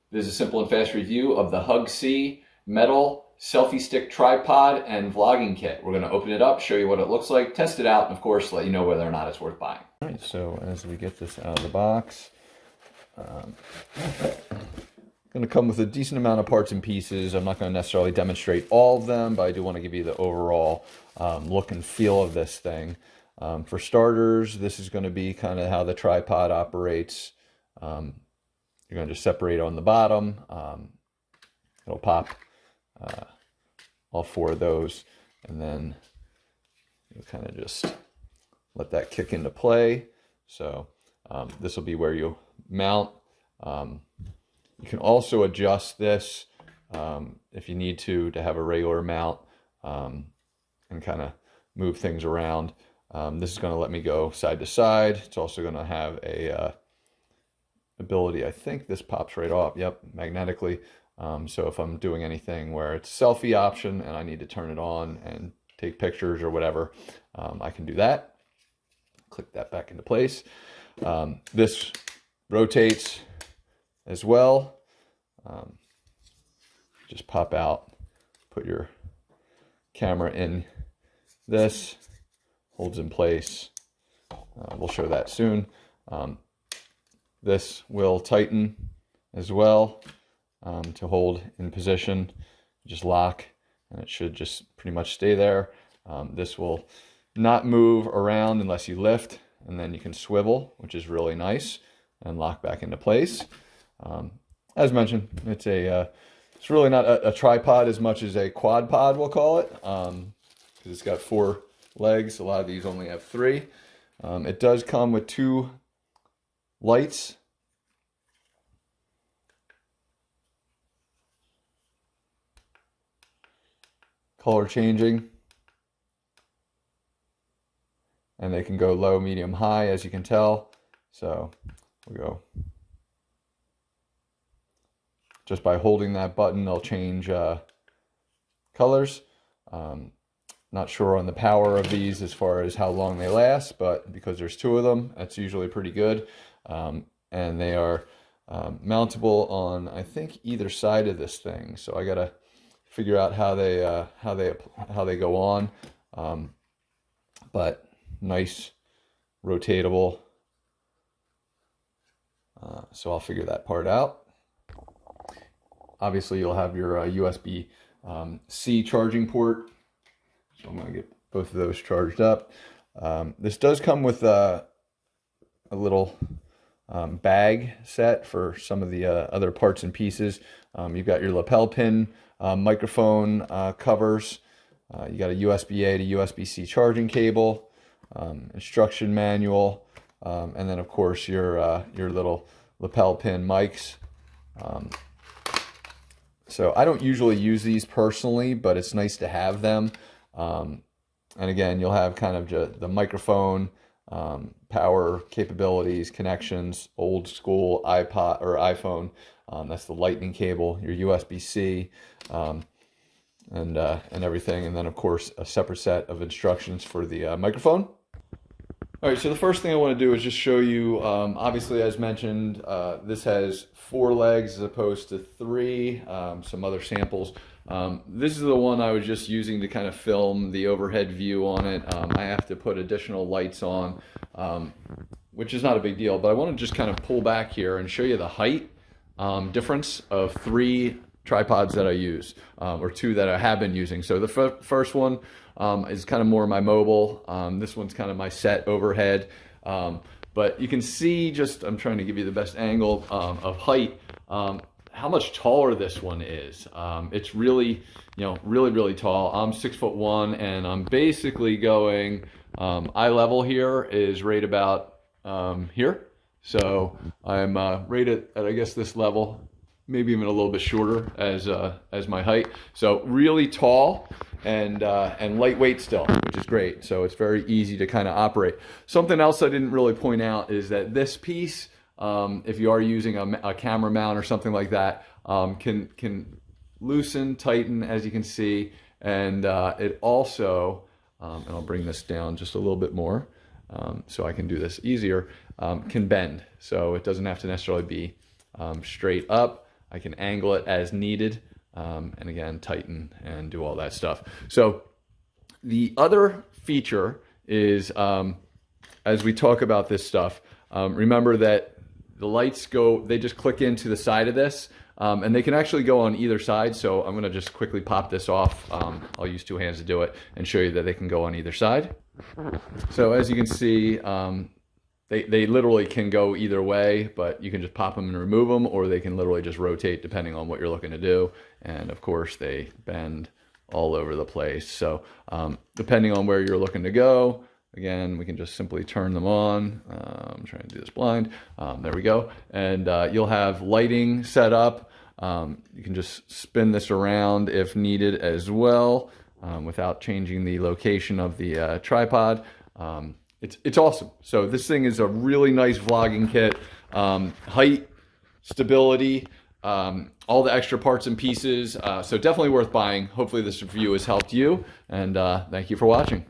This is a simple and fast review of the HUGSEE metal selfie stick tripod and vlogging kit. We're going to open it up, show you what it looks like, test it out, and of course let you know whether or not it's worth buying. All right, so as we get this out of the box, going to come with a decent amount of parts and pieces. I'm not going to necessarily demonstrate all of them, but I do want to give you the overall look and feel of this thing. For starters, this is going to be kind of how the tripod operates. You're going to just separate on the bottom. It'll pop all four of those, and then you'll kind of just let that kick into play. So this will be where you mount. You can also adjust this if you need to have a regular mount and kind of move things around. This is going to let me go side to side. It's also going to have a ability, I think this pops right off, yep, magnetically. So if I'm doing anything where it's selfie option and I need to turn it on and take pictures or whatever, I can do that. Click that back into place. This rotates as well. Just pop out, put your camera in this, holds in place. We'll show that soon. This will tighten as well to hold in position. Just lock and it should just pretty much stay there. This will not move around unless you lift, and then you can swivel, which is really nice, and lock back into place. As mentioned, it's really not a tripod as much as a quad pod, we'll call it, because it's got 4 legs. A lot of these only have 3. It does come with 2 lights. Color changing. And they can go low, medium, high, as you can tell. So we'll go. Just by holding that button, they'll change colors. Not sure on the power of these as far as how long they last, but because there's 2 of them, that's usually pretty good. And they are mountable on, I think, either side of this thing. So I gotta figure out how they go on. But nice, rotatable. So I'll figure that part out. Obviously, you'll have your USB-C charging port. So I'm going to get both of those charged up. This does come with a little bag set for some of the other parts and pieces. You've got your lapel pin, microphone covers. You got a USB-A to USB-C charging cable, instruction manual, and then of course your little lapel pin mics. So I don't usually use these personally, but it's nice to have them. And again, you'll have kind of the microphone, power capabilities, connections, old school iPod or iPhone. That's the lightning cable, your USB-C, and everything. And then of course, a separate set of instructions for the microphone. All right, so the first thing I want to do is just show you, obviously as mentioned, this has 4 legs as opposed to 3, some other samples. This is the one I was just using to kind of film the overhead view on it. I have to put additional lights on, which is not a big deal, but I want to just kind of pull back here and show you the height difference of 3 tripods that I use, or 2 that I have been using. So the first one is kind of more my mobile. This one's kind of my set overhead. But you can see, just I'm trying to give you the best angle of height, how much taller this one is. It's really, really tall. I'm 6'1", and I'm basically going eye level here is right about here. So I'm right at I guess this level, maybe even a little bit shorter as my height. So really tall and lightweight still, which is great. So it's very easy to kind of operate. Something else I didn't really point out is that this piece, if you are using a camera mount or something like that, can loosen, tighten, as you can see, and it also, and I'll bring this down just a little bit more so I can do this easier, can bend. So it doesn't have to necessarily be straight up. I can angle it as needed, and again, tighten and do all that stuff. So the other feature is, as we talk about this stuff, remember that the lights they just click into the side of this, and they can actually go on either side. So I'm gonna just quickly pop this off. I'll use two hands to do it and show you that they can go on either side. So as you can see, they literally can go either way, but you can just pop them and remove them, or they can literally just rotate depending on what you're looking to do. And of course they bend all over the place. So depending on where you're looking to go, again, we can just simply turn them on. I'm trying to do this blind. There we go. And you'll have lighting set up. You can just spin this around if needed as well, without changing the location of the tripod. It's awesome. So this thing is a really nice vlogging kit. Height, stability, all the extra parts and pieces. So definitely worth buying. Hopefully this review has helped you, and thank you for watching.